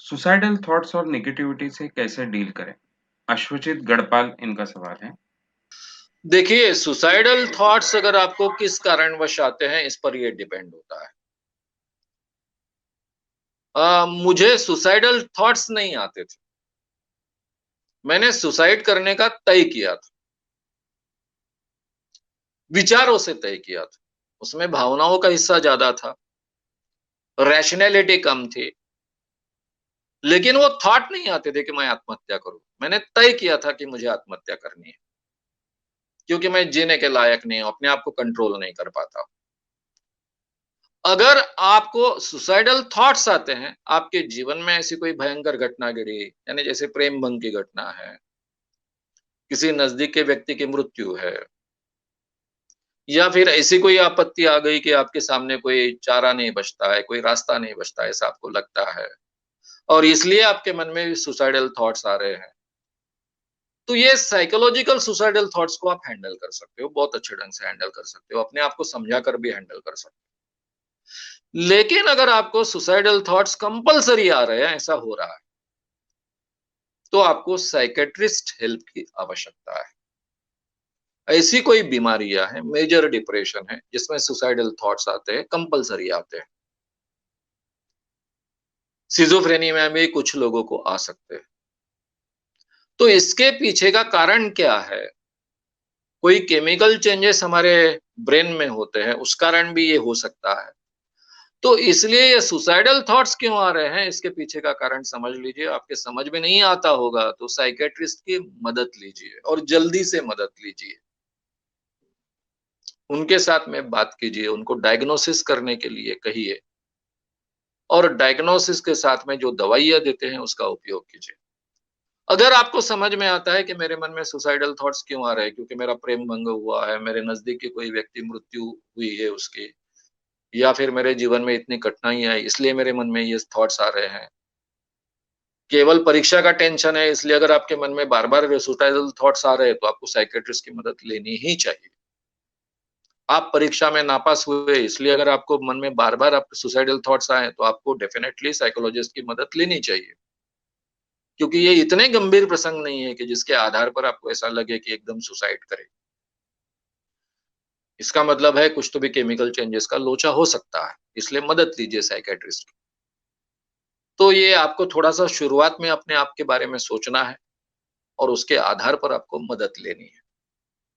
Suicidal thoughts और negativity से कैसे डील करें? अश्वजित गढ़पाल इनका सवाल है। देखिए, सुसाइडल थॉट्स अगर आपको किस कारणवश आते हैं, इस पर ये डिपेंड होता है। मुझे सुसाइडल थॉट्स नहीं आते थे। मैंने सुसाइड करने का तय किया था, विचारों से तय किया था। उसमें भावनाओं का हिस्सा ज़्यादा था, रैशनैलिटी कम थी, लेकिन वो थॉट नहीं आते थे कि मैं आत्महत्या करूँ। मैंने तय किया था कि मुझे आत्महत्या करनी है, क्योंकि मैं जीने के लायक नहीं हूँ, अपने आप को कंट्रोल नहीं कर पाता। अगर आपको सुसाइडल थॉट्स आते हैं, आपके जीवन में ऐसी कोई भयंकर घटना घटी, यानी जैसे प्रेम भंग की घटना है, किसी नज़दीक के व्यक्ति की मृत्यु है, या फिर ऐसी कोई आपत्ति आ गई कि आपके सामने कोई चारा नहीं बचता है, कोई रास्ता नहीं बचता है, ऐसा आपको लगता है और इसलिए आपके मन में सुसाइडल थॉट्स आ रहे हैं। तो ये साइकोलॉजिकल सुसाइडल थॉट्स को आप हैंडल कर सकते हो, बहुत अच्छे ढंग से हैंडल कर सकते हो, अपने आप को समझा कर भी हैंडल कर सकते हो। लेकिन अगर आपको सुसाइडल थॉट्स कंपल्सरी आ रहे हैं, ऐसा हो रहा है, तो आपको साइकियाट्रिस्ट हेल्प की आवश्यकता है। ऐसी कोई बीमारियां हैं, मेजर डिप्रेशन है, जिसमें सुसाइडल थॉट्स आते हैं, कंपल्सरी आते हैं। सिजोफ्रेनिया में भी कुछ लोगों को आ सकते हैं। तो इसके पीछे का कारण क्या है? कोई केमिकल चेंजेस हमारे ब्रेन में होते हैं, उस कारण भी ये हो सकता है। तो इसलिए ये सुसाइडल थॉट्स क्यों आ रहे हैं, इसके पीछे का कारण समझ लीजिए। आपके समझ में नहीं आता होगा, तो साइकियाट्रिस्ट की मदद लीजिए और जल्दी से मदद लीजिए। उनके साथ में बात कीजिए, उनको डायग्नोसिस करने के लिए कहिए और डायग्नोसिस के साथ में जो दवाइयाँ देते हैं, उसका उपयोग कीजिए। अगर आपको समझ में आता है कि मेरे मन में सुसाइडल थॉट्स क्यों आ रहे हैं, क्योंकि मेरा प्रेम भंग हुआ है, मेरे नज़दीक के कोई व्यक्ति मृत्यु हुई है उसकी, या फिर मेरे जीवन में इतनी कठिनाइयाँ आई, इसलिए मेरे मन में ये थॉट्स आ रहे हैं। केवल परीक्षा का टेंशन है, इसलिए अगर आपके मन में बार-बार सुसाइडल थॉट्स आ रहे हैं, तो आपको साइकियाट्रिस्ट की मदद लेनी ही चाहिए। आप परीक्षा में नापास हुए, इसलिए अगर आपको मन में बार-बार आप सुसाइडल थॉट्स आए, तो आपको डेफिनिटली साइकोलॉजिस्ट की मदद लेनी चाहिए। क्योंकि ये इतने गंभीर प्रसंग नहीं है कि जिसके आधार पर आपको ऐसा लगे कि एकदम सुसाइड करें। इसका मतलब है कुछ तो भी केमिकल चेंजेस का लोचा हो सकता है, इसलिए मदद लीजिए साइकियाट्रिस्ट की। तो ये आपको थोड़ा-सा शुरुआत में अपने आप के बारे में सोचना है और उसके आधार पर आपको मदद लेनी है।